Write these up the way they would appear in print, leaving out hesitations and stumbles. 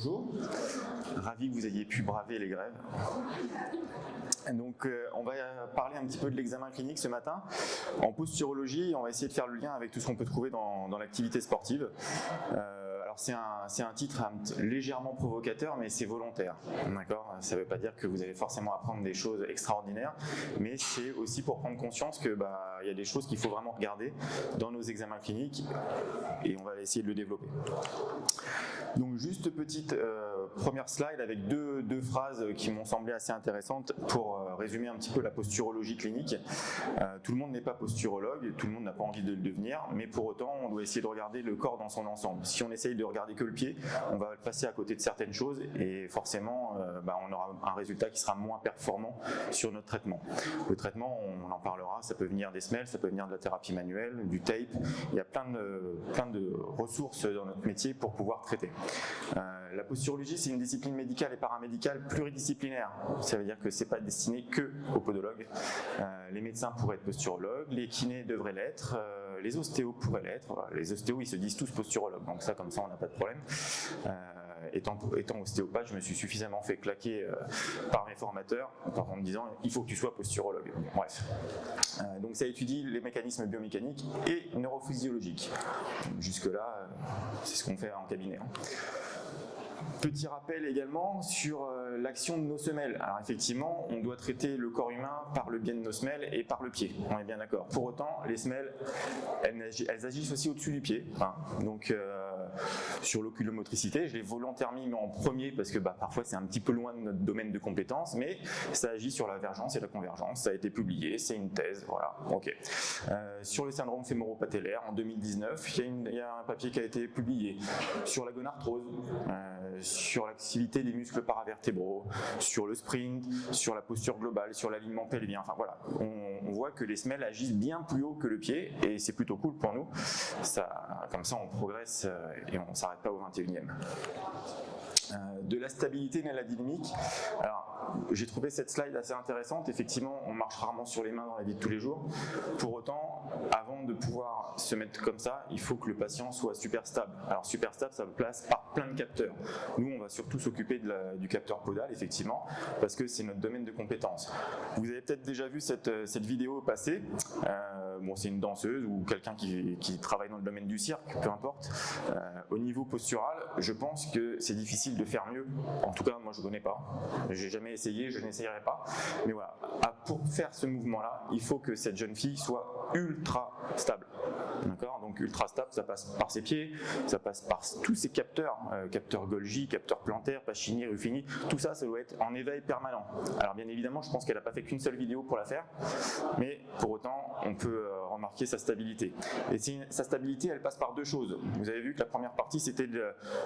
bonjour. Ravi que vous ayez pu braver les grèves. Donc, on va parler un petit peu de l'examen clinique ce matin. En posturologie, on va essayer de faire le lien avec tout ce qu'on peut trouver dans l'activité sportive. Alors c'est un titre légèrement provocateur, mais c'est volontaire. D'accord ? Ça ne veut pas dire que vous allez forcément apprendre des choses extraordinaires, mais c'est aussi pour prendre conscience que y a des choses qu'il faut vraiment regarder dans nos examens cliniques, et on va essayer de le développer. Donc juste petite première slide avec deux phrases qui m'ont semblé assez intéressantes pour résumer un petit peu la posturologie clinique. Tout le monde n'est pas posturologue, tout le monde n'a pas envie de le devenir, mais pour autant on doit essayer de regarder le corps dans son ensemble. Si on essaye de regarder que le pied, on va passer à côté de certaines choses et forcément on aura un résultat qui sera moins performant sur notre traitement. Le traitement, on en parlera, ça peut venir des semelles, ça peut venir de la thérapie manuelle, du tape, il y a plein de ressources dans notre métier pour pouvoir traiter. La posturologie, c'est une discipline médicale et paramédicale pluridisciplinaire. Ça veut dire que c'est pas destiné que aux podologues. Les médecins pourraient être posturologues, les kinés devraient l'être, les ostéos pourraient l'être. Voilà. Les ostéos, ils se disent tous posturologues, donc ça, comme ça, on n'a pas de problème. Étant ostéopathe, je me suis suffisamment fait claquer par mes formateurs en me disant il faut que tu sois posturologue. Bref. Donc ça étudie les mécanismes biomécaniques et neurophysiologiques. Jusque-là, c'est ce qu'on fait en cabinet. Petit rappel également sur l'action de nos semelles. Alors effectivement, on doit traiter le corps humain par le biais de nos semelles et par le pied, on est bien d'accord. Pour autant, les semelles, elles agissent aussi au-dessus du pied. Donc sur l'oculomotricité, je l'ai volontairement mis en premier parce que parfois c'est un petit peu loin de notre domaine de compétences, mais ça agit sur la vergence et la convergence, ça a été publié, c'est une thèse, voilà. Ok. Sur le syndrome fémoro-patellaire, en 2019, il y a un papier qui a été publié sur la gonarthrose, sur l'activité des muscles paravertébraux, sur le sprint, sur la posture globale, sur l'alignement pelvien. Enfin voilà, on voit que les semelles agissent bien plus haut que le pied et c'est plutôt cool pour nous. Comme ça, on progresse et on ne s'arrête pas au 21e. De la stabilité dans la dynamique. Alors, j'ai trouvé cette slide assez intéressante. Effectivement, on marche rarement sur les mains dans la vie de tous les jours. Pour autant, avant de pouvoir se mettre comme ça, il faut que le patient soit super stable. Alors, super stable, ça passe par plein de capteurs. Nous, on va surtout s'occuper du capteur podal, effectivement, parce que c'est notre domaine de compétence. Vous avez peut-être déjà vu cette vidéo passer. C'est une danseuse ou quelqu'un qui travaille dans le domaine du cirque, peu importe. Au niveau postural, je pense que c'est difficile de faire mieux. En tout cas, moi je ne connais pas. J'ai jamais essayé, je n'essayerai pas. Mais voilà, pour faire ce mouvement-là, il faut que cette jeune fille soit ultra stable. D'accord ? Donc ultra stable, ça passe par ses pieds, ça passe par tous ces capteurs, capteurs Golgi, capteurs plantaires, Pacini, Ruffini, tout ça, ça doit être en éveil permanent. Alors bien évidemment, je pense qu'elle n'a pas fait qu'une seule vidéo pour la faire, mais pour autant, on peut remarquer sa stabilité. Et sa stabilité, elle passe par deux choses. Vous avez vu que la première partie, c'était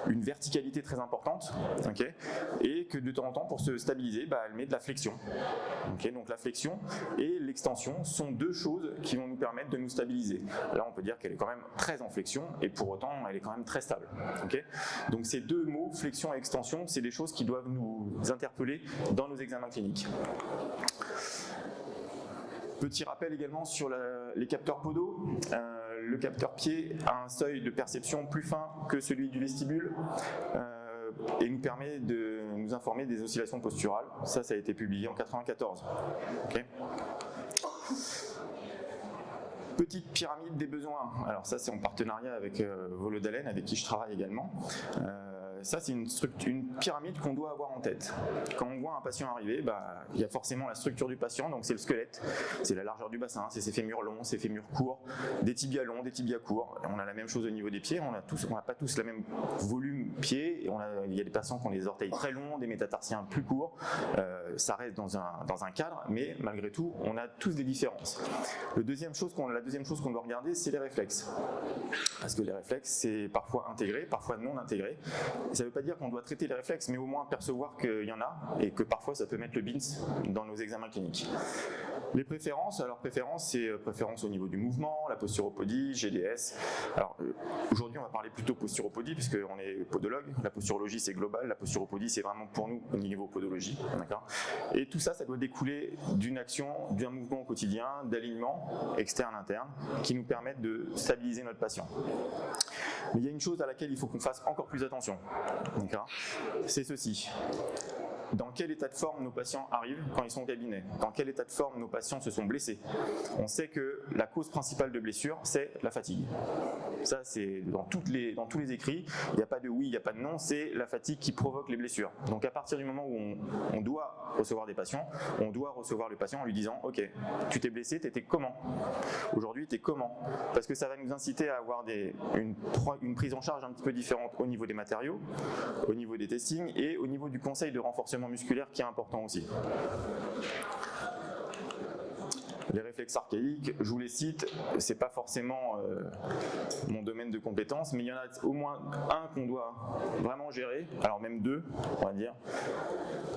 une verticalité très importante, okay, et que de temps en temps, pour se stabiliser, elle met de la flexion. Okay, donc la flexion et l'extension sont deux choses qui vont nous permettre de nous stabiliser. Là, on peut dire qu'elle est quand même très en flexion et pour autant, elle est quand même très stable. Okay, donc ces deux mots, flexion et extension, c'est des choses qui doivent nous interpeller dans nos examens cliniques. Petit rappel également sur les capteurs podaux. Le capteur pied a un seuil de perception plus fin que celui du vestibule et nous permet de nous informer des oscillations posturales. Ça a été publié en 1994. Okay. Petite pyramide des besoins. Alors ça, c'est en partenariat avec Volodalen, avec qui je travaille également. Ça, c'est une pyramide qu'on doit avoir en tête. Quand on voit un patient arriver, il y a forcément la structure du patient, donc c'est le squelette, c'est la largeur du bassin, c'est ses fémurs longs, ses fémurs courts, des tibias longs, des tibias courts. On a la même chose au niveau des pieds, on n'a pas tous le même volume pied, il y a des patients qui ont des orteils très longs, des métatarsiens plus courts, ça reste dans un cadre, mais malgré tout, on a tous des différences. La deuxième chose qu'on doit regarder, c'est les réflexes. Parce que les réflexes, c'est parfois intégré, parfois non intégré. Ça ne veut pas dire qu'on doit traiter les réflexes, mais au moins percevoir qu'il y en a et que parfois ça peut mettre le bins dans nos examens cliniques. Les préférences, alors c'est préférence au niveau du mouvement, la posturopodie, GDS. Alors aujourd'hui on va parler plutôt posturopodie puisqu'on est podologue, la posturologie c'est global, la posturopodie c'est vraiment pour nous au niveau podologie. D'accord ? Et tout ça, ça doit découler d'une action, d'un mouvement au quotidien, d'alignement externe, interne, qui nous permettent de stabiliser notre patient. Mais il y a une chose à laquelle il faut qu'on fasse encore plus attention. C'est ceci. Dans quel état de forme nos patients arrivent quand ils sont au cabinet? Dans quel état de forme nos patients se sont blessés? On sait que la cause principale de blessure, c'est la fatigue. Ça, c'est dans tous les écrits, il n'y a pas de oui, il n'y a pas de non, c'est la fatigue qui provoque les blessures. Donc à partir du moment où on doit recevoir des patients, on doit recevoir le patient en lui disant « Ok, tu t'es blessé, tu étais comment? Aujourd'hui, tu es comment ?» Parce que ça va nous inciter à avoir une prise en charge un petit peu différente au niveau des matériaux, au niveau des testings et au niveau du conseil de renforcement musculaire qui est important aussi. Les réflexes archaïques, je vous les cite, c'est pas forcément mon domaine de compétence, mais il y en a au moins un qu'on doit vraiment gérer, alors même deux, on va dire.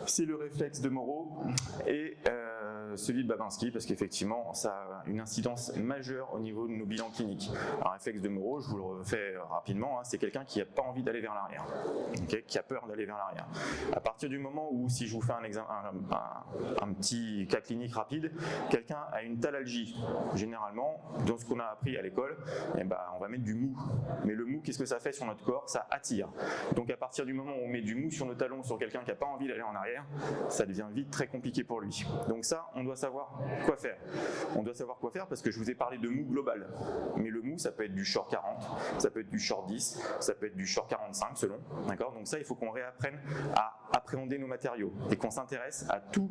C'est le réflexe de Moreau et celui de Babinski, parce qu'effectivement, ça a une incidence majeure au niveau de nos bilans cliniques. Un réflexe de Moreau, je vous le refais rapidement, c'est quelqu'un qui n'a pas envie d'aller vers l'arrière, qui a peur d'aller vers l'arrière. À partir du moment où, si je vous fais un petit cas clinique rapide, quelqu'un a une thalalgie, généralement, dans ce qu'on a appris à l'école, on va mettre du mou. Mais le mou, qu'est-ce que ça fait sur notre corps? Ça attire. Donc à partir du moment où on met du mou sur nos talons sur quelqu'un qui n'a pas envie d'aller en arrière, ça devient vite très compliqué pour lui. Donc ça, on doit savoir quoi faire. On doit savoir quoi faire parce que je vous ai parlé de mou global. Mais le mou, ça peut être du short 40, ça peut être du short 10, ça peut être du short 45 selon. D'accord? Donc ça, il faut qu'on réapprenne à appréhender nos matériaux et qu'on s'intéresse à tous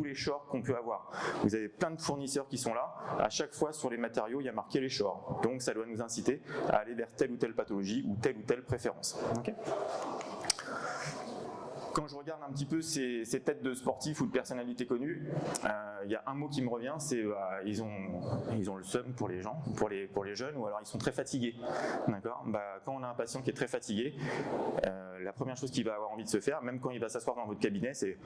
les shorts qu'on peut avoir. Vous avez plein de fournisseurs qui sont là. À chaque fois, sur les matériaux, il y a marqué les shorts. Donc ça doit nous inciter à aller vers telle ou telle pathologie ou telle préférence. Okay? Quand je regarde un petit peu ces têtes de sportifs ou de personnalités connues, il y a un mot qui me revient, c'est ils ont le seum pour les gens, pour les jeunes, ou alors ils sont très fatigués. D'accord? Quand on a un patient qui est très fatigué, la première chose qu'il va avoir envie de se faire, même quand il va s'asseoir dans votre cabinet, c'est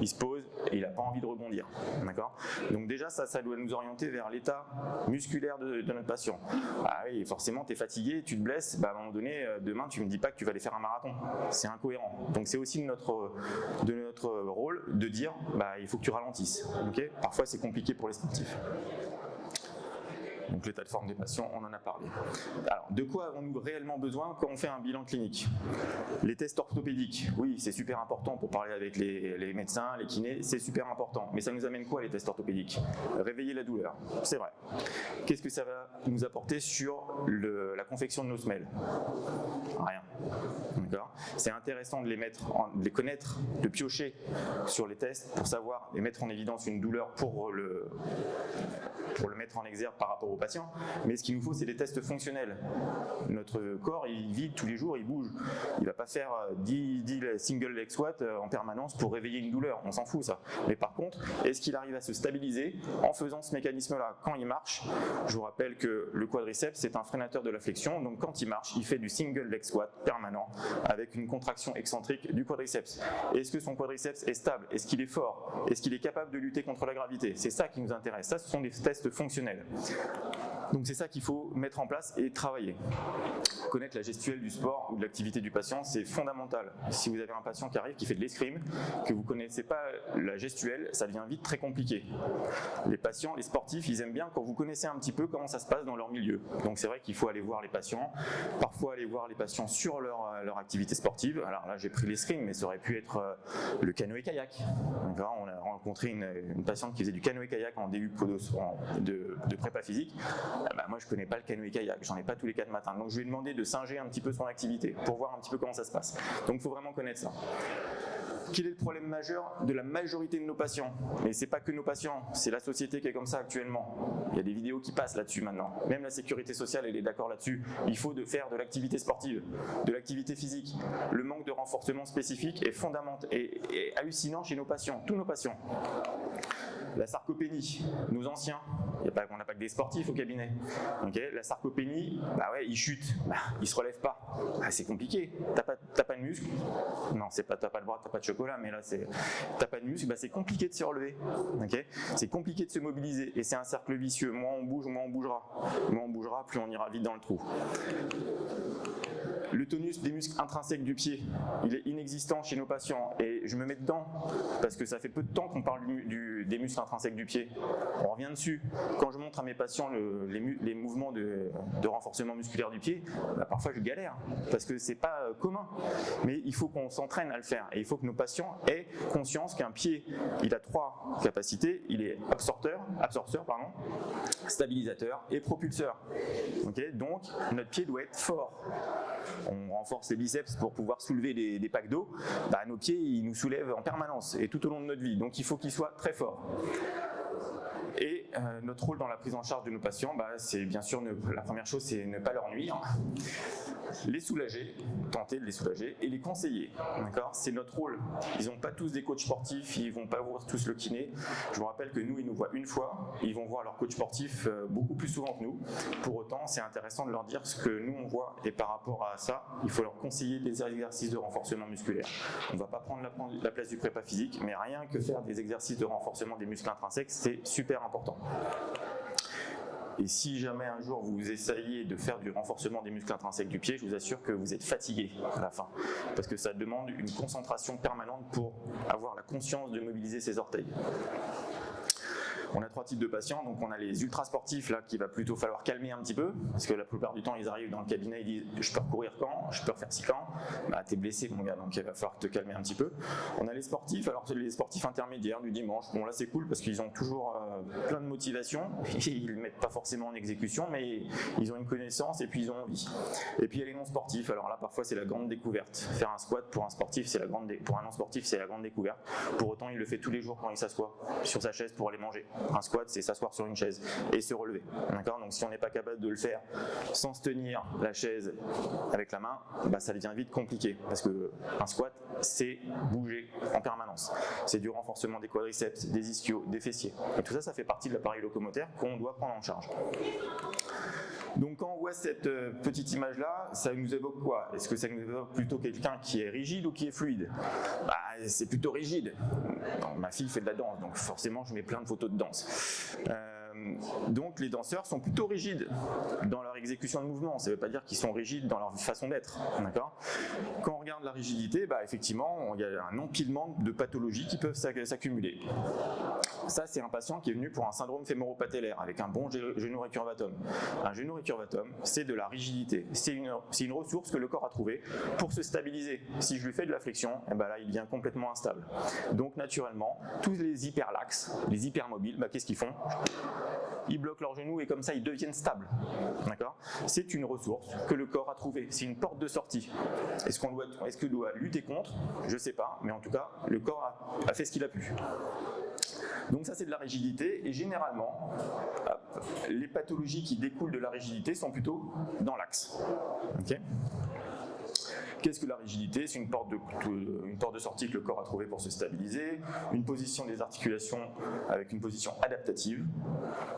il se pose et il n'a pas envie de rebondir. D'accord? Donc déjà, ça doit nous orienter vers l'état musculaire de notre patient. Ah oui, forcément, tu es fatigué, tu te blesses, à un moment donné, demain, tu ne me dis pas que tu vas aller faire un marathon. C'est incohérent. Donc c'est aussi de notre rôle de dire il faut que tu ralentisses. Okay? Parfois c'est compliqué pour les sportifs. Donc l'état de forme des patients, on en a parlé. Alors, de quoi avons-nous réellement besoin quand on fait un bilan clinique? Les tests orthopédiques, oui, c'est super important pour parler avec les médecins, les kinés, c'est super important. Mais ça nous amène quoi les tests orthopédiques? Réveiller la douleur, c'est vrai. Qu'est-ce que ça va nous apporter sur la confection de nos semelles? Rien. D'accord? C'est intéressant de les connaître, de piocher sur les tests pour savoir et mettre en évidence une douleur pour le mettre en exergue par rapport au patient, mais ce qu'il nous faut, c'est des tests fonctionnels. Notre corps, il vit tous les jours, il bouge. Il ne va pas faire 10 single leg squat en permanence pour réveiller une douleur, on s'en fout ça. Mais par contre, est-ce qu'il arrive à se stabiliser en faisant ce mécanisme-là? Quand il marche, je vous rappelle que le quadriceps, c'est un freinateur de la flexion, donc quand il marche, il fait du single leg squat permanent avec une contraction excentrique du quadriceps. Est-ce que son quadriceps est stable? Est-ce qu'il est fort? Est-ce qu'il est capable de lutter contre la gravité? C'est ça qui nous intéresse. Ça, ce sont des tests fonctionnels. Donc c'est ça qu'il faut mettre en place et travailler. Connaître la gestuelle du sport ou de l'activité du patient, c'est fondamental. Si vous avez un patient qui arrive, qui fait de l'escrime, que vous ne connaissez pas la gestuelle, ça devient vite très compliqué. Les patients, les sportifs, ils aiment bien quand vous connaissez un petit peu comment ça se passe dans leur milieu. Donc c'est vrai qu'il faut aller voir les patients, parfois aller voir les patients sur leur activité sportive. Alors là, j'ai pris l'escrime, mais ça aurait pu être le canoë-kayak. On a rencontré une patiente qui faisait du canoë-kayak en DU de prépa physique. Moi, je ne connais pas le canoë-kayak, j'en ai pas tous les 4 matins. Donc je lui ai demandé de singer un petit peu son activité pour voir un petit peu comment ça se passe. Donc il faut vraiment connaître ça. Quel est le problème majeur de la majorité de nos patients? Mais c'est pas que nos patients, c'est la société qui est comme ça actuellement. Il y a des vidéos qui passent là-dessus maintenant. Même la sécurité sociale, elle est d'accord là-dessus. Il faut faire de l'activité sportive, de l'activité physique. Le manque de renforcement spécifique est fondamental et hallucinant chez nos patients, tous nos patients. La sarcopénie, nos anciens, on n'a pas que des sportifs au cabinet. Okay, la sarcopénie, ils chutent, ils se relèvent pas. C'est compliqué. T'as pas de muscle? Non, c'est pas t'as pas de bras, t'as pas de chocolat, mais là t'as pas de muscle, c'est compliqué de se relever. Okay, c'est compliqué de se mobiliser et c'est un cercle vicieux. Moins on bouge, moins on bougera. Moins on bougera, plus on ira vite dans le trou. Le tonus des muscles intrinsèques du pied, il est inexistant chez nos patients et je me mets dedans parce que ça fait peu de temps qu'on parle des muscles intrinsèques du pied. On revient dessus. Quand je montre à mes patients les mouvements de renforcement musculaire du pied, bah parfois je galère parce que c'est pas commun. Mais il faut qu'on s'entraîne à le faire et il faut que nos patients aient conscience qu'un pied, il a 3 capacités. Il est absorpteur, stabilisateur et propulseur. Okay, donc notre pied doit être fort. On renforce les biceps pour pouvoir soulever des packs d'eau. Bah, nos pieds, ils nous soulèvent en permanence et tout au long de notre vie. Donc il faut qu'ils soient très forts. Et notre rôle dans la prise en charge de nos patients, bah, c'est bien sûr, la première chose, c'est ne pas leur nuire, les soulager, tenter de les soulager et les conseiller. C'est notre rôle. Ils n'ont pas tous des coachs sportifs, ils ne vont pas voir tous le kiné. Je vous rappelle que nous, ils nous voient une fois, ils vont voir leur coach sportif beaucoup plus souvent que nous. Pour autant, c'est intéressant de leur dire ce que nous, on voit. Et par rapport à ça, il faut leur conseiller des exercices de renforcement musculaire. On ne va pas prendre la place du prépa physique, mais rien que faire des exercices de renforcement des muscles intrinsèques, c'est super important. Et si jamais un jour vous essayez de faire du renforcement des muscles intrinsèques du pied, je vous assure que vous êtes fatigué à la fin, parce que ça demande une concentration permanente pour avoir la conscience de mobiliser ses orteils. On a 3 types de patients, donc on a les ultra sportifs là qu'il va plutôt falloir calmer un petit peu, parce que la plupart du temps ils arrivent dans le cabinet et disent je peux recourir quand, je peux refaire ci quand, bah t'es blessé mon gars, donc il va falloir te calmer un petit peu. On a les sportifs, alors c'est les sportifs intermédiaires du dimanche, bon là c'est cool parce qu'ils ont toujours plein de motivation, ils ne mettent pas forcément en exécution mais ils ont une connaissance et puis ils ont envie. Et puis il y a les non sportifs, alors là parfois c'est la grande découverte, faire un squat pour un sportif c'est pour un non sportif c'est la grande découverte, pour autant il le fait tous les jours quand il s'assoit sur sa chaise pour aller manger. Un squat, c'est s'asseoir sur une chaise et se relever. D'accord ? Donc si on n'est pas capable de le faire sans se tenir la chaise avec la main, bah, ça devient vite compliqué parce que un squat, c'est bouger en permanence. C'est du renforcement des quadriceps, des ischios, des fessiers. Et tout ça, ça fait partie de l'appareil locomoteur qu'on doit prendre en charge. Donc quand on voit cette petite image-là, ça nous évoque quoi? Est-ce que ça nous évoque plutôt quelqu'un qui est rigide ou qui est fluide? Bah, c'est plutôt rigide. Non, ma fille fait de la danse, donc forcément je mets plein de photos de danse. Donc les danseurs sont plutôt rigides dans leur exécution de mouvement. Ça ne veut pas dire qu'ils sont rigides dans leur façon d'être. D'accord ? Quand on regarde la rigidité, bah, effectivement, il y a un empilement de pathologies qui peuvent s'accumuler. Ça, c'est un patient qui est venu pour un syndrome fémoro-patellaire avec un bon genou récurvatum. Un genou récurvatum, c'est de la rigidité. C'est une ressource que le corps a trouvée pour se stabiliser. Si je lui fais de la flexion, eh ben là, il devient complètement instable. Donc naturellement, tous les hyperlaxes, les hypermobiles, bah, qu'est-ce qu'ils font ? Ils bloquent leurs genoux et comme ça ils deviennent stables. D'accord ? C'est une ressource que le corps a trouvée, c'est une porte de sortie. Est-ce qu'il doit lutter contre ? Je ne sais pas, mais en tout cas, le corps a fait ce qu'il a pu. Donc ça c'est de la rigidité et généralement, les pathologies qui découlent de la rigidité sont plutôt dans l'axe. Okay ? Qu'est-ce que la rigidité ? C'est une porte de sortie que le corps a trouvée pour se stabiliser, une position des articulations avec une position adaptative,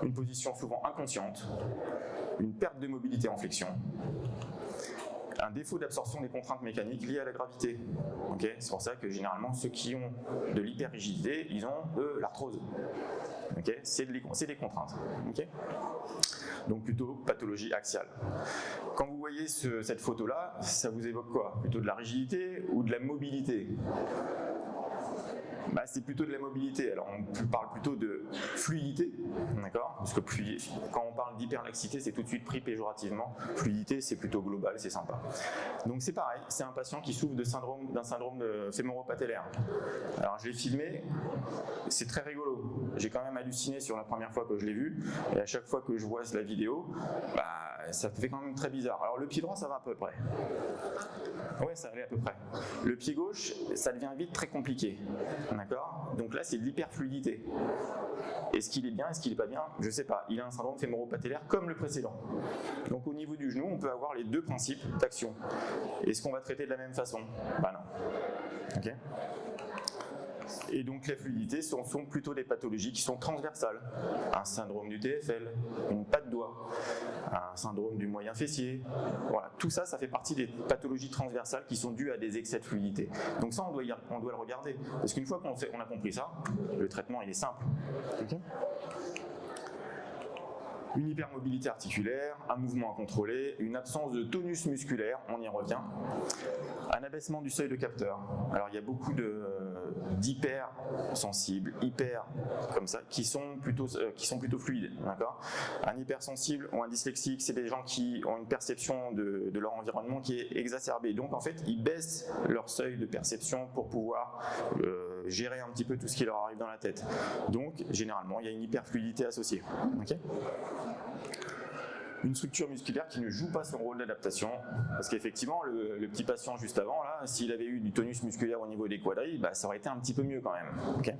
une position souvent inconsciente, une perte de mobilité en flexion, un défaut d'absorption des contraintes mécaniques liées à la gravité. Okay ? C'est pour ça que généralement ceux qui ont de l'hyperrigidité, ils ont de l'arthrose. Okay ? C'est des contraintes. Okay ? Donc plutôt pathologie axiale. Quand vous voyez cette photo-là, ça vous évoque quoi ? Plutôt de la rigidité ou de la mobilité ? Bah, c'est plutôt de la mobilité. Alors on parle plutôt de fluidité, d'accord ? Parce que quand on parle d'hyperlaxité, c'est tout de suite pris péjorativement. Fluidité, c'est plutôt global, c'est sympa. Donc c'est pareil, c'est un patient qui souffre d'un syndrome fémoro-patellaire. Alors je l'ai filmé, c'est très rigolo. J'ai quand même halluciné sur la première fois que je l'ai vu, et à chaque fois que je vois la vidéo, bah, ça fait quand même très bizarre. Alors le pied droit, ça va à peu près. Ouais, ça allait à peu près. Le pied gauche, ça devient vite très compliqué. D'accord ? Donc là, c'est de l'hyperfluidité. Est-ce qu'il est bien ? Est-ce qu'il n'est pas bien ? Je ne sais pas. Il a un syndrome fémoro-patellaire comme le précédent. Donc au niveau du genou, on peut avoir les deux principes d'action. Est-ce qu'on va traiter de la même façon ? Bah non. Ok ? Et donc la fluidité sont plutôt des pathologies qui sont transversales. Un syndrome du TFL, une patte doigt, un syndrome du moyen fessier. Voilà, tout ça, ça fait partie des pathologies transversales qui sont dues à des excès de fluidité. Donc ça, on doit le regarder. Parce qu'une fois qu'on a compris ça, le traitement il est simple. Okay ? Une hypermobilité articulaire, un mouvement incontrôlé, une absence de tonus musculaire, on y revient, un abaissement du seuil de capteur. Alors il y a beaucoup d'hypersensibles, comme ça, qui sont plutôt fluides, d'accord. Un hypersensible ou un dyslexique, c'est des gens qui ont une perception de leur environnement qui est exacerbée. Donc en fait, ils baissent leur seuil de perception pour pouvoir gérer un petit peu tout ce qui leur arrive dans la tête. Donc généralement, il y a une hyperfluidité associée. Okay, une structure musculaire qui ne joue pas son rôle d'adaptation, parce qu'effectivement le petit patient juste avant, là, s'il avait eu du tonus musculaire au niveau des quadrilles, ça aurait été un petit peu mieux quand même. Okay,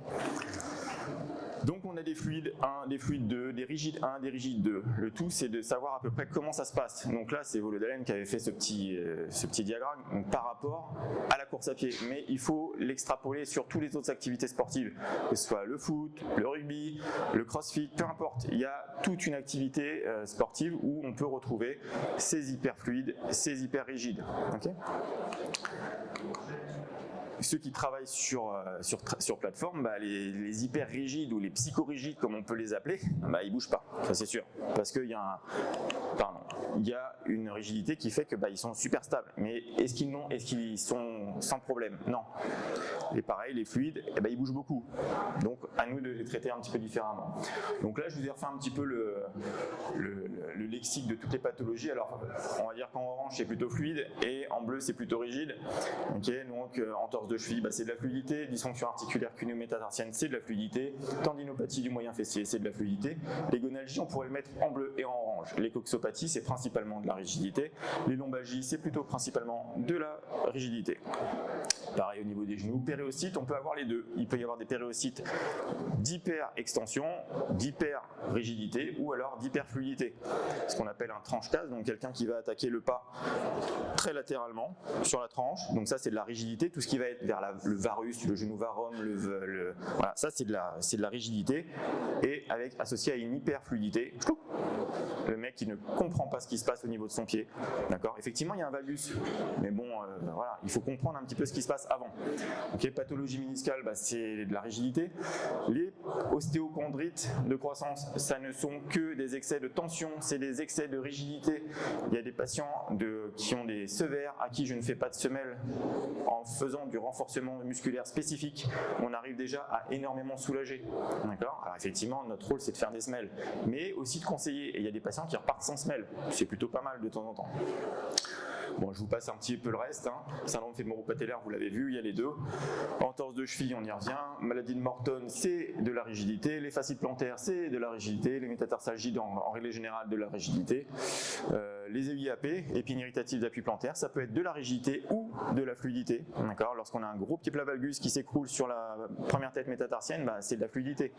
donc on a des fluides 1, des fluides 2, des rigides 1, des rigides 2. Le tout c'est de savoir à peu près comment ça se passe. Donc là c'est Volodalen qui avait fait ce petit diagramme donc, par rapport à la course à pied. Mais il faut l'extrapoler sur toutes les autres activités sportives, que ce soit le foot, le rugby, le crossfit, peu importe. Il y a toute une activité sportive où on peut retrouver ces hyperfluides, ces hyperrigides. Okay, ceux qui travaillent sur plateforme, les hyper rigides ou les psychorigides comme on peut les appeler, ils bougent pas, ça c'est sûr, parce qu'il y a une rigidité qui fait que ils sont super stables. Mais est-ce qu'ils sont sans problème? Non. Et pareil, les fluides, ils bougent beaucoup. Donc à nous de les traiter un petit peu différemment. Donc là, je vous ai refait un petit peu le lexique de toutes les pathologies. Alors, on va dire qu'en orange c'est plutôt fluide et en bleu c'est plutôt rigide. Okay, donc entorse de cheville, c'est de la fluidité. Dysfonction articulaire cuneo-métatarsienne, c'est de la fluidité. Tendinopathie du moyen fessier, c'est de la fluidité. Les gonalgies, on pourrait le mettre en bleu et en orange. Les coxopathies, c'est principalement de la rigidité. Les lombalgies, c'est plutôt principalement de la rigidité. Pareil au niveau des genoux. Périocytes, on peut avoir les deux. Il peut y avoir des périocytes d'hyper-extension, d'hyper-rigidité ou alors d'hyperfluidité. Ce qu'on appelle un tranche-case, donc quelqu'un qui va attaquer le pas très latéralement sur la tranche. Donc ça, c'est de la rigidité. Tout ce qui va être vers le varus, le genou varum, voilà, ça c'est de la rigidité et associé à une hyperfluidité. Le mec qui ne comprend pas ce qui se passe au niveau de son pied. D'accord. Effectivement, il y a un valgus, mais bon, voilà, il faut comprendre un petit peu ce qui se passe avant. Okay, pathologie méniscale, c'est de la rigidité. Les ostéochondrites de croissance, ça ne sont que des excès de tension, c'est des excès de rigidité. Il y a des patients qui ont des sevères à qui je ne fais pas de semelle. En faisant du renforcement musculaire spécifique, on arrive déjà à énormément soulager. D'accord. Alors effectivement, notre rôle c'est de faire des semelles, mais aussi de conseiller. Et il y a des patients qui repartent sans semelle. C'est plutôt pas mal de temps en temps. Bon, je vous passe un petit peu le reste. Syndrome fémoro-patellaire, vous l'avez vu, il y a les deux. Entorse de cheville, on y revient. Maladie de Morton, c'est de la rigidité. Les fascites plantaires, c'est de la rigidité. Les métatarsalgies, en règle générale, de la rigidité. Les EIAP, épines irritatives d'appui plantaire, ça peut être de la rigidité ou de la fluidité. D'accord. Lorsqu'on a un gros petit plat valgus qui s'écroule sur la première tête métatarsienne, c'est de la fluidité.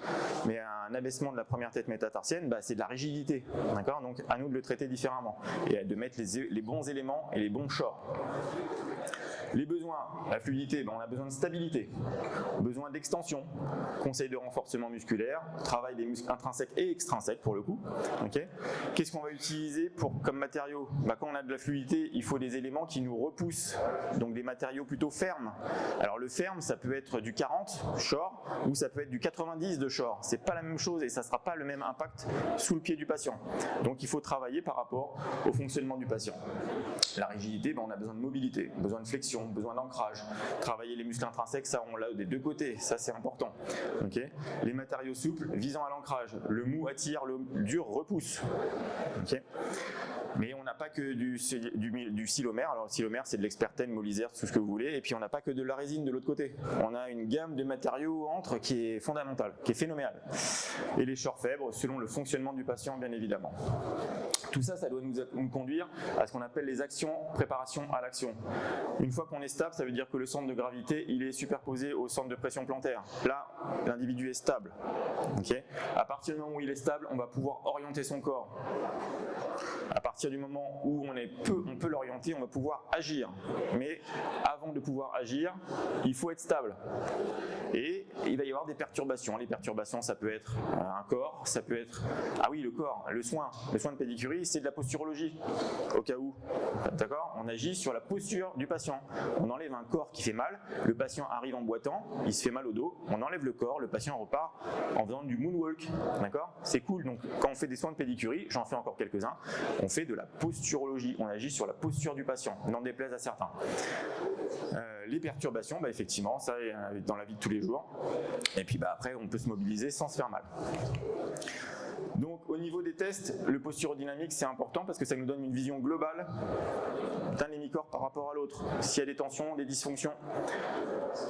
Mais un abaissement de la première tête métatarsienne, c'est de la rigidité. D'accord. Donc à nous de le traiter différemment et de mettre les bons éléments et les bons shorts. Les besoins, la fluidité, on a besoin de stabilité, besoin d'extension, conseil de renforcement musculaire, travail des muscles intrinsèques et extrinsèques pour le coup. Okay. Qu'est-ce qu'on va utiliser comme matériaux? Quand on a de la fluidité, il faut des éléments qui nous repoussent, donc des matériaux plutôt fermes. Alors le ferme, ça peut être du 40 short ou ça peut être du 90 de short. C'est pas la même chose et ça sera pas le même impact sous le pied du patient. Donc il faut travailler par rapport au fonctionnement du patient. La rigidité, on a besoin de mobilité, besoin de flexion, besoin d'ancrage. Travailler les muscles intrinsèques, ça on l'a des deux côtés, ça c'est important. Okay. Les matériaux souples visant à l'ancrage, le mou attire, le dur repousse. Okay. Mais on n'a pas que du silomère. Alors le silomère c'est de l'expertène, molysère, tout ce que vous voulez. Et puis on n'a pas que de la résine de l'autre côté. On a une gamme de matériaux entre qui est fondamentale, qui est phénoménale. Et les shorts fèbres selon le fonctionnement du patient bien évidemment. Tout ça, ça doit nous conduire à ce qu'on appelle les actions, préparation à l'action. Une fois qu'on est stable, ça veut dire que le centre de gravité, il est superposé au centre de pression plantaire. Là, l'individu est stable. Okay. À partir du moment où il est stable, on va pouvoir orienter son corps. À partir du moment où on peut l'orienter, on va pouvoir agir. Mais avant de pouvoir agir, il faut être stable. Et il va y avoir des perturbations. Les perturbations, ça peut être un corps, ça peut être... Ah oui, le corps, le soin de pédicurie, c'est de la posturologie, au cas où. D'accord? On agit sur la posture du patient. On enlève un corps qui fait mal, le patient arrive en boitant, il se fait mal au dos, on enlève le corps, le patient repart en faisant du moonwalk. D'accord? C'est cool. Donc, quand on fait des soins de pédicurie, j'en fais encore quelques-uns, on fait de la posturologie. On agit sur la posture du patient, n'en déplaise à certains. Les perturbations, effectivement, ça est dans la vie de tous les jours. Et puis après, on peut se mobiliser sans se faire mal. Donc au niveau des tests, le posturodynamique c'est important parce que ça nous donne une vision globale d'un hémicorps par rapport à l'autre. S'il y a des tensions, des dysfonctions,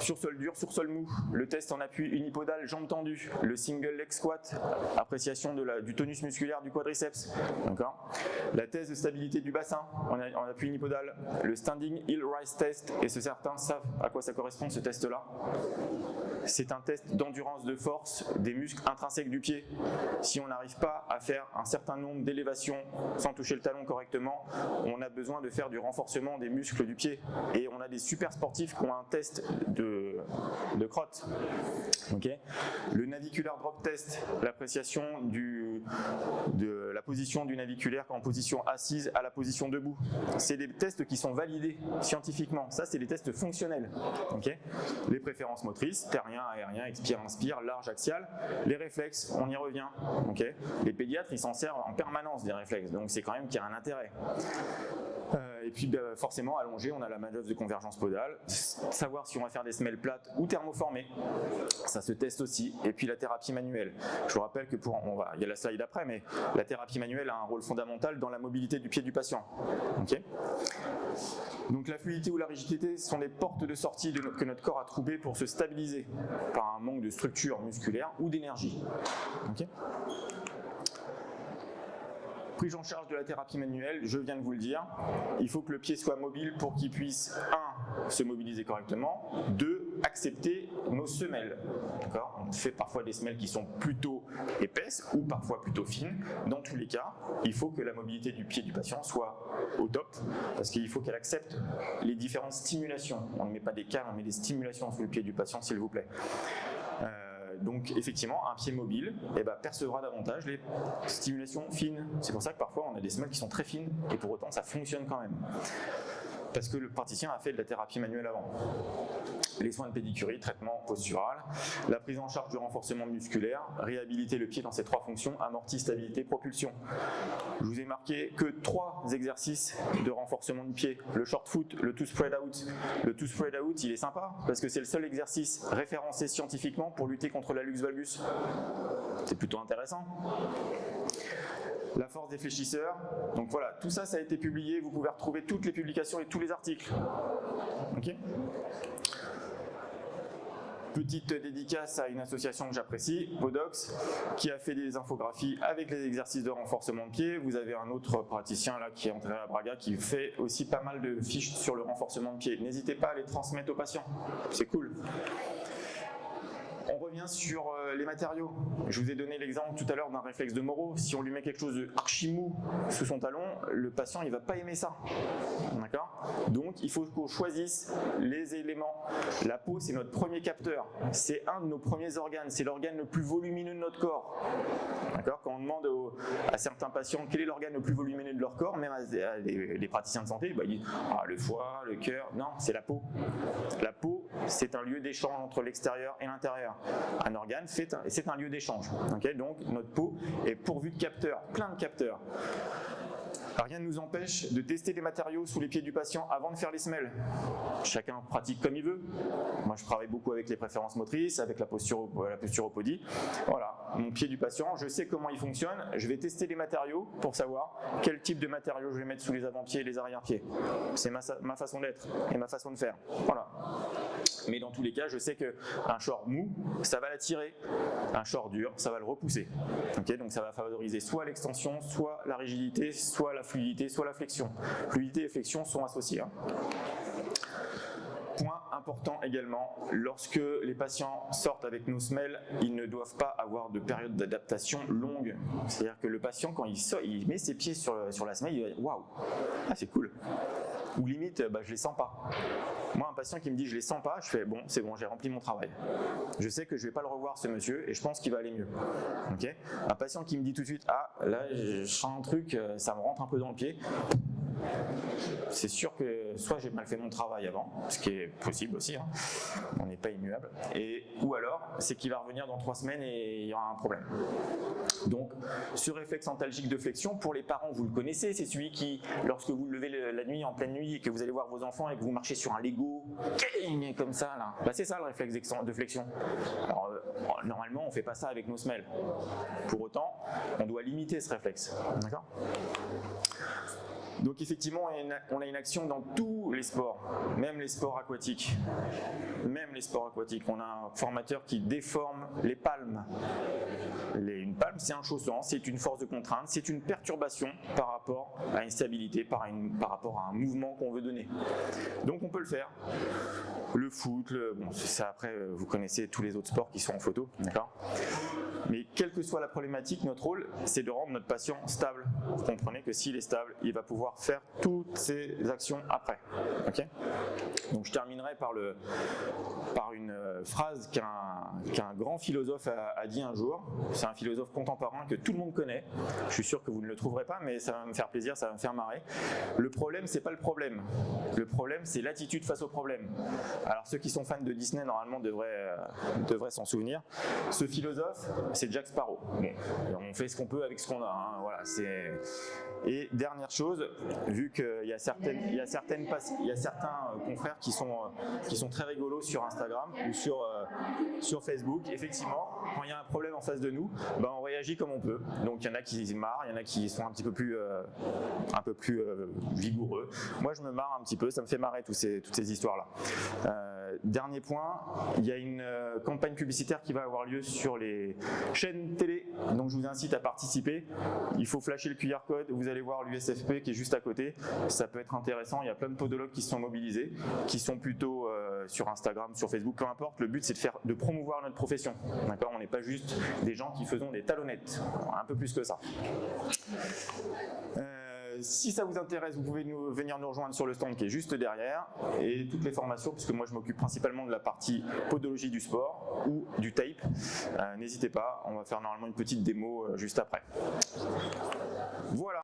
sur sol dur, sur sol mou, le test en appui unipodal, jambes tendues, le single leg squat, appréciation du tonus musculaire du quadriceps, d'accord. La thèse de stabilité du bassin en appui unipodal, le standing heel rise test, et certains savent à quoi ça correspond ce test-là. C'est un test d'endurance de force des muscles intrinsèques du pied. Si on n'arrive pas à faire un certain nombre d'élévations sans toucher le talon correctement, on a besoin de faire du renforcement des muscles du pied. Et on a des super sportifs qui ont un test de crotte. Okay. Le navicular drop test, l'appréciation de la position du naviculaire en position assise à la position debout. C'est des tests qui sont validés scientifiquement. Ça, c'est des tests fonctionnels. Okay. Les préférences motrices, terrien, aérien, expire, inspire, large, axial. Les réflexes, on y revient. Okay. Les pédiatres, ils s'en servent en permanence des réflexes, donc c'est quand même qu'il y a un intérêt. Et puis forcément, allongé, on a la manœuvre de convergence podale, savoir si on va faire des semelles plates ou thermoformées, ça se teste aussi. Et puis la thérapie manuelle. Je vous rappelle que il y a la slide après, mais la thérapie manuelle a un rôle fondamental dans la mobilité du pied du patient. Okay. Donc la fluidité ou la rigidité sont des portes de sortie que notre corps a trouvées pour se stabiliser par un manque de structure musculaire ou d'énergie. Okay. Prise en charge de la thérapie manuelle, je viens de vous le dire, il faut que le pied soit mobile pour qu'il puisse, 1, se mobiliser correctement, 2, accepter nos semelles. On fait parfois des semelles qui sont plutôt épaisses ou parfois plutôt fines. Dans tous les cas, il faut que la mobilité du pied du patient soit au top parce qu'il faut qu'elle accepte les différentes stimulations. On ne met pas des cales, on met des stimulations sur le pied du patient, s'il vous plaît. Donc effectivement, un pied mobile percevra davantage les stimulations fines. C'est pour ça que parfois on a des semelles qui sont très fines et pour autant ça fonctionne quand même. Parce que le praticien a fait de la thérapie manuelle avant. Les soins de pédicurie, traitement postural, la prise en charge du renforcement musculaire, réhabiliter le pied dans ses 3 fonctions, amorti, stabilité, propulsion. Je vous ai marqué que 3 exercices de renforcement du pied. Le short foot, le two spread out. Le two spread out, il est sympa parce que c'est le seul exercice référencé scientifiquement pour lutter contre la luxe valgus. C'est plutôt intéressant. La force des fléchisseurs, donc voilà, tout ça, ça a été publié, vous pouvez retrouver toutes les publications et tous les articles. Ok. Petite dédicace à une association que j'apprécie, Podox, qui a fait des infographies avec les exercices de renforcement de pied. Vous avez un autre praticien là qui est entré à Braga qui fait aussi pas mal de fiches sur le renforcement de pied. N'hésitez pas à les transmettre aux patients, c'est cool. On revient sur les matériaux. Je vous ai donné l'exemple tout à l'heure d'un réflexe de Moreau. Si on lui met quelque chose de archi mou sous son talon, le patient il va pas aimer ça. D'accord ? Donc il faut qu'on choisisse les éléments. La peau, c'est notre premier capteur. C'est un de nos premiers organes. C'est l'organe le plus volumineux de notre corps. D'accord ? Quand on demande à certains patients quel est l'organe le plus volumineux de leur corps, même à les praticiens de santé, ils disent le foie, le cœur. Non, c'est la peau. La peau, c'est un lieu d'échange entre l'extérieur et l'intérieur. Un organe, c'est un lieu d'échange. Okay, donc notre peau est pourvue de capteurs, plein de capteurs. Rien ne nous empêche de tester les matériaux sous les pieds du patient avant de faire les semelles. Chacun pratique comme il veut. Moi, je travaille beaucoup avec les préférences motrices, avec la posturopodie. Voilà, mon pied du patient, je sais comment il fonctionne. Je vais tester les matériaux pour savoir quel type de matériaux je vais mettre sous les avant-pieds et les arrière-pieds. C'est ma façon d'être et ma façon de faire. Voilà. Mais dans tous les cas, je sais qu'un short mou, ça va l'attirer. Un short dur, ça va le repousser. Okay, donc ça va favoriser soit l'extension, soit la rigidité, soit la fluidité, soit la flexion. Fluidité et flexion sont associées. Point important également, lorsque les patients sortent avec nos semelles, ils ne doivent pas avoir de période d'adaptation longue. C'est-à-dire que le patient, quand il sort, il met ses pieds sur la semelle, il va dire waouh, ah, c'est cool. Ou limite, je les sens pas. Moi, un patient qui me dit je les sens pas, je fais bon, c'est bon, j'ai rempli mon travail. Je sais que je vais pas le revoir ce monsieur et je pense qu'il va aller mieux. Okay. Un patient qui me dit tout de suite ah là je sens un truc, ça me rentre un peu dans le pied. C'est sûr que soit j'ai mal fait mon travail avant, ce qui est possible aussi, hein, on n'est pas immuable, ou alors c'est qu'il va revenir dans 3 semaines et il y aura un problème. Donc ce réflexe antalgique de flexion, pour les parents vous le connaissez, c'est celui qui, lorsque vous levez la nuit, en pleine nuit, et que vous allez voir vos enfants et que vous marchez sur un Lego, comme ça là, c'est ça le réflexe de flexion. Alors normalement on ne fait pas ça avec nos semelles. Pour autant, on doit limiter ce réflexe. D'accord ? Donc effectivement, on a une action dans tous les sports, même les sports aquatiques. On a un formateur qui déforme les palmes. Une palme, c'est un chausson, c'est une force de contrainte, c'est une perturbation par rapport à une stabilité, par rapport à un mouvement qu'on veut donner. Donc on peut le faire. Le foot, ça après, vous connaissez tous les autres sports qui sont en photo, d'accord ? Mais quelle que soit la problématique, notre rôle, c'est de rendre notre patient stable. Vous comprenez que s'il est stable, il va pouvoir faire toutes ces actions après. Okay ? Donc je terminerai par une phrase qu'un grand philosophe a dit un jour. C'est un philosophe contemporain que tout le monde connaît. Je suis sûr que vous ne le trouverez pas, mais ça va me faire plaisir, ça va me faire marrer. Le problème, c'est pas le problème. Le problème, c'est l'attitude face au problème. Alors ceux qui sont fans de Disney, normalement, devraient s'en souvenir. Ce philosophe, c'est Jack Sparrow. Bon, on fait ce qu'on peut avec ce qu'on a. Hein, voilà, Et dernière chose, vu qu'il y a certains confrères qui sont très rigolos sur Instagram ou sur Facebook, effectivement, quand il y a un problème en face de nous, on réagit comme on peut. Donc il y en a qui se marrent, il y en a qui sont un peu plus vigoureux. Moi je me marre un petit peu, ça me fait marrer toutes ces histoires-là. Dernier point, il y a une campagne publicitaire qui va avoir lieu sur les chaînes télé, donc je vous incite à participer. Il faut flasher le QR code, vous allez voir l'USFP qui est juste à côté, ça peut être intéressant, il y a plein de podologues qui se sont mobilisés, qui sont plutôt sur Instagram, sur Facebook, peu importe, le but c'est de promouvoir notre profession, d'accord ? On n'est pas juste des gens qui faisons des talonnettes, un peu plus que ça. Si ça vous intéresse, vous pouvez venir nous rejoindre sur le stand qui est juste derrière, et toutes les formations, puisque moi je m'occupe principalement de la partie podologie du sport ou du tape. N'hésitez pas, on va faire normalement une petite démo juste après. Voilà.